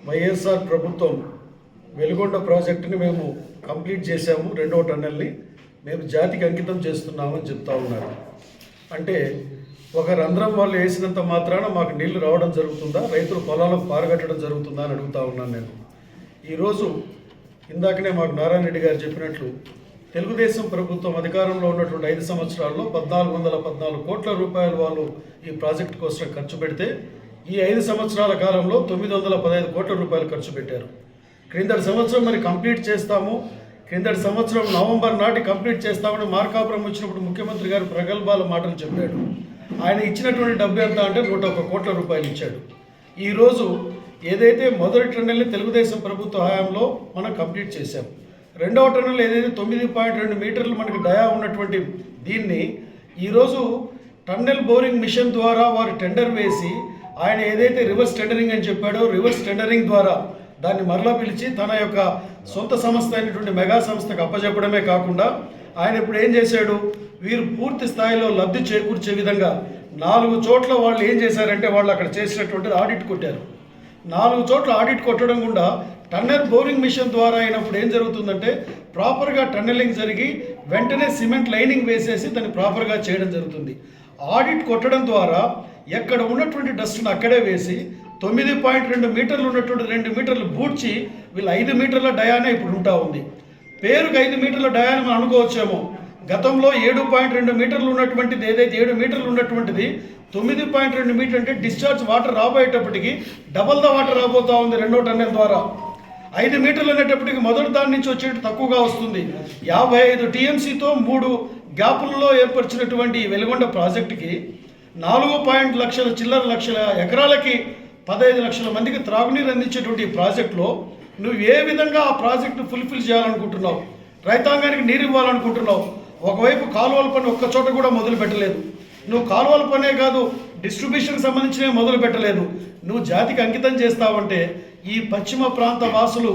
వైఎస్ఆర్ ప్రభుత్వం వెలుగొండ ప్రాజెక్టుని మేము కంప్లీట్ చేశాము. రెండవ టన్నెల్ని మేము జాతికి అంకితం చేస్తున్నామని చెప్తా ఉన్నారు. అంటే ఒక రంధ్రం వాళ్ళు వేసినంత మాత్రాన మాకు నీళ్లు రావడం జరుగుతుందా, రైతులు పొలాలకు పారగట్టడం జరుగుతుందా అని అడుగుతా ఉన్నాను నేను. ఈరోజు ఇందాకనే మాకు నారాయణ రెడ్డి గారు చెప్పినట్లు తెలుగుదేశం ప్రభుత్వం అధికారంలో ఉన్నటువంటి 5 సంవత్సరాల్లో 1414 కోట్ల రూపాయలు వాళ్ళు ఈ ప్రాజెక్టు కోసం ఖర్చు పెడితే ఈ 5 సంవత్సరాల కాలంలో 915 కోట్ల రూపాయలు ఖర్చు పెట్టారు. క్రిందటి సంవత్సరం మరి కంప్లీట్ చేస్తాము, క్రిందటి సంవత్సరం నవంబర్ నాటి కంప్లీట్ చేస్తామని మార్కాపురం వచ్చినప్పుడు ముఖ్యమంత్రి గారు ప్రగల్భాల మాటలు చెప్పాడు. ఆయన ఇచ్చినటువంటి డబ్బు ఎంత అంటే 101 కోట్ల రూపాయలు ఇచ్చాడు. ఈరోజు ఏదైతే మొదటి టన్నెల్ని తెలుగుదేశం ప్రభుత్వ హయాంలో మనం కంప్లీట్ చేశాం, రెండవ టన్నెల్ ఏదైతే 9.2 మీటర్లు మనకు డయా ఉన్నటువంటి దీన్ని ఈరోజు టన్నెల్ బోరింగ్ మిషన్ ద్వారా వారు టెండర్ వేసి ఆయన ఏదైతే రివర్స్ టెండరింగ్ అని చెప్పాడో రివర్స్ టెండరింగ్ ద్వారా దాన్ని మరలా పిలిచి తన యొక్క సొంత సంస్థ అయినటువంటి మెగా సంస్థకు అప్పచెప్పడమే కాకుండా ఆయన ఇప్పుడు ఏం చేశాడు, వీరు పూర్తి స్థాయిలో లబ్ధి చేకూర్చే విధంగా 4 చోట్ల వాళ్ళు ఏం చేశారంటే వాళ్ళు అక్కడ చేసినటువంటిది ఆడిట్ కొట్టారు. 4 చోట్ల ఆడిట్ కొట్టడం కూడా టన్నెల్ బోరింగ్ మిషన్ ద్వారా అయినప్పుడు ఏం జరుగుతుందంటే ప్రాపర్గా టన్నెలింగ్ జరిగి వెంటనే సిమెంట్ లైనింగ్ వేసేసి దాన్ని ప్రాపర్గా చేయడం జరుగుతుంది. ఆడిట్ కొట్టడం ద్వారా ఎక్కడ ఉన్నటువంటి డస్ట్ని అక్కడే వేసి 9.2 మీటర్లు ఉన్నటువంటి 2 మీటర్లు బూడ్చి వీళ్ళు 5 మీటర్ల డయానే ఇప్పుడు ఉంటా ఉంది. పేరుకు 5 మీటర్ల డయాని మనం అనుకోవచ్చేమో. గతంలో 7.2 మీటర్లు ఉన్నటువంటిది ఏదైతే 7 మీటర్లు ఉన్నటువంటిది 9.2 మీటర్ అంటే డిశ్చార్జ్ వాటర్ రాబోయేటప్పటికి డబల్ ద వాటర్ రాబోతూ ఉంది రెండో టన్నెల్ ద్వారా. 5 మీటర్లు అనేటప్పటికి మొదటి దాని నుంచి వచ్చేటి తక్కువగా వస్తుంది. 55 టీఎంసీతో 3 గ్యాపుల్లో ఏర్పరిచినటువంటి వెలుగొండ ప్రాజెక్టుకి 4 లక్షల ఎకరాలకి 15 లక్షల మందికి త్రాగునీరు అందించేటువంటి ప్రాజెక్టులో నువ్వు ఏ విధంగా ఆ ప్రాజెక్టు ఫుల్ఫిల్ చేయాలనుకుంటున్నావు, రైతాంగానికి నీరు ఇవ్వాలనుకుంటున్నావు. ఒకవైపు కాలువల పని ఒక్క చోట కూడా మొదలు పెట్టలేదు. నువ్వు కాలువల పనే కాదు డిస్ట్రిబ్యూషన్కి సంబంధించినవి మొదలు పెట్టలేదు. నువ్వు జాతికి అంకితం చేస్తావంటే ఈ పశ్చిమ ప్రాంత వాసులు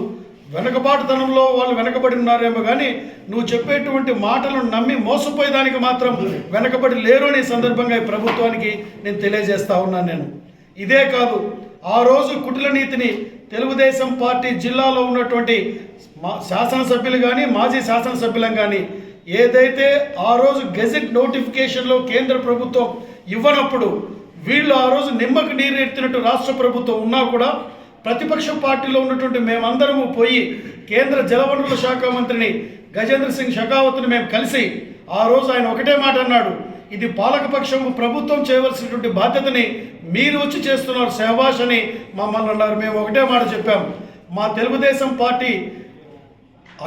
వెనకబాటుతనంలో వాళ్ళు వెనకబడి ఉన్నారేమో కానీ నువ్వు చెప్పేటువంటి మాటలను నమ్మి మోసపోయేదానికి మాత్రం వెనకబడి లేరు అనే సందర్భంగా ఈ ప్రభుత్వానికి నేను తెలియజేస్తా ఉన్నాను. నేను ఇదే కాదు, ఆ రోజు కుటిల నీతిని తెలుగుదేశం పార్టీ జిల్లాలో ఉన్నటువంటి శాసనసభ్యులు కానీ మాజీ శాసనసభ్యులం కానీ ఏదైతే ఆ రోజు గెజెట్ నోటిఫికేషన్లో కేంద్ర ప్రభుత్వం ఇవ్వనప్పుడు వీళ్ళు ఆ రోజు నిమ్మకు నీరు ఎత్తినట్టు రాష్ట్ర ప్రభుత్వం ఉన్నా కూడా ప్రతిపక్ష పార్టీలో ఉన్నటువంటి మేమందరము పోయి కేంద్ర జలవనరుల శాఖ మంత్రిని గజేంద్ర సింగ్ షెకావత్ని మేము కలిసి ఆ రోజు ఆయన ఒకటే మాట అన్నాడు, ఇది పాలకపక్షం ప్రభుత్వం చేయవలసినటువంటి బాధ్యతని మీరు వచ్చి చేస్తున్నారు శహబాష్ అని మమ్మల్ని అన్నారు. మేము ఒకటే మాట చెప్పాం, మా తెలుగుదేశం పార్టీ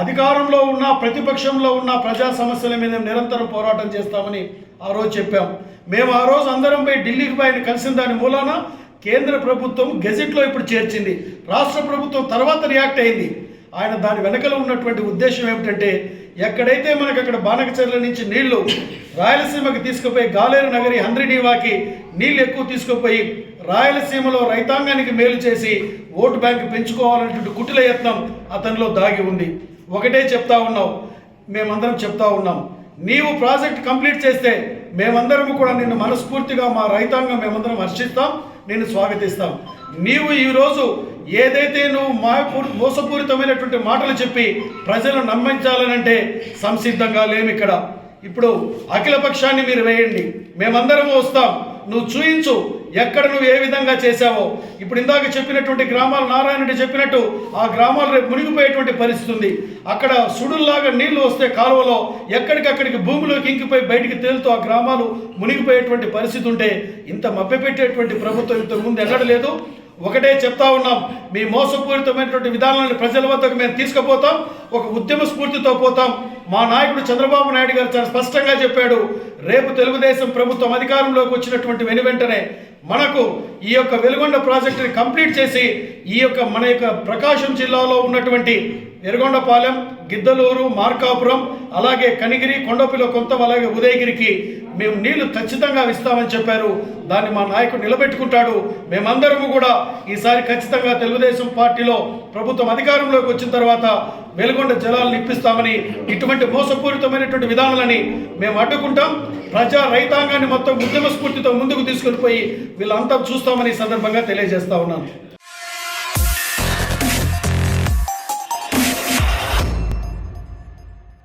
అధికారంలో ఉన్న ప్రతిపక్షంలో ఉన్న ప్రజా సమస్యల మీద నిరంతరం పోరాటం చేస్తామని ఆ రోజు చెప్పాం. మేము ఆ రోజు అందరం పోయి ఢిల్లీకి పోయి కలిసిన దాని మూలాన కేంద్ర ప్రభుత్వం గెజెట్లో ఇప్పుడు చేర్చింది, రాష్ట్ర ప్రభుత్వం తర్వాత రియాక్ట్ అయింది. ఆయన దాని వెనకలో ఉన్నటువంటి ఉద్దేశం ఏమిటంటే ఎక్కడైతే మనకు అక్కడ బానకచర్ల నుంచి నీళ్లు రాయలసీమకి తీసుకుపోయి గాలేరు నగరి హంద్రీనీవాకి నీళ్ళు ఎక్కువ తీసుకుపోయి రాయలసీమలో రైతాంగానికి మేలు చేసి ఓటు బ్యాంకు పెంచుకోవాలనేటువంటి కుటిల యత్నం అతనిలో దాగి ఉంది. ఒకటే చెప్తా ఉన్నావు, మేమందరం చెప్తా ఉన్నాం, నీవు ప్రాజెక్ట్ కంప్లీట్ చేస్తే మేమందరం కూడా నిన్ను మనస్ఫూర్తిగా మా రైతాంగం మేమందరం హర్షిస్తాం, నేను స్వాగతిస్తాం. నీవు ఈరోజు ఏదైతే నువ్వు మోసపూరితమైనటువంటి మాటలు చెప్పి ప్రజలను నమ్మించాలనంటే సంసిద్ధంగా లేము. ఇక్కడ ఇప్పుడు అఖిలపక్షాన్ని మీరు వేయండి, మేమందరము వస్తాం, నువ్వు చూయించు ఎక్కడ నువ్వు ఏ విధంగా చేశావో. ఇప్పుడు ఇందాక చెప్పినటువంటి గ్రామాలు నారాయణ రెడ్డి చెప్పినట్టు ఆ గ్రామాలు రేపు మునిగిపోయేటువంటి పరిస్థితి ఉంది. అక్కడ సుడుల్లాగా నీళ్లు వస్తే కాలువలో ఎక్కడికక్కడికి భూమిలోకి ఇంకిపోయి బయటికి తేలుతూ ఆ గ్రామాలు మునిగిపోయేటువంటి పరిస్థితి ఉంటే ఇంత మభ్యపెట్టేటువంటి ప్రభుత్వం ఇంతకుముందు ఎన్నడలేదు. ఒకటే చెప్తా ఉన్నాం, మీ మోసపూరితమైనటువంటి విధానాలను ప్రజల వద్దకు మేము తీసుకుపోతాం, ఒక ఉద్యమ స్ఫూర్తితో పోతాం. మా నాయకుడు చంద్రబాబు నాయుడు గారు చాలా స్పష్టంగా చెప్పాడు, రేపు తెలుగుదేశం ప్రభుత్వం అధికారంలోకి వచ్చినటువంటి వెనువెంటనే మనకు ఈ యొక్క వెలుగొండ ప్రాజెక్టుని కంప్లీట్ చేసి ఈ యొక్క మన యొక్క ప్రకాశం జిల్లాలో ఉన్నటువంటి ఎర్రగొండపాలెం, గిద్దలూరు, మార్కాపురం, అలాగే కనిగిరి, కొండపిల్ల, కొంత, అలాగే ఉదయగిరికి మేము నీళ్లు ఖచ్చితంగా ఇస్తామని చెప్పారు. దాన్ని మా నాయకుడు నిలబెట్టుకుంటాడు. మేమందరము కూడా ఈసారి ఖచ్చితంగా తెలుగుదేశం పార్టీలో ప్రభుత్వం అధికారంలోకి వచ్చిన తర్వాత వెలుగొండ జలాలను ఇప్పిస్తామని, ఇటువంటి మోసపూరితమైనటువంటి విధానాలని మేము అడ్డుకుంటాం. ప్రజా రైతాంగాన్ని మొత్తం ఉద్యమ స్ఫూర్తితో ముందుకు తీసుకొని పోయి వీళ్ళంతా చూస్తామని సందర్భంగా తెలియజేస్తా ఉన్నాను.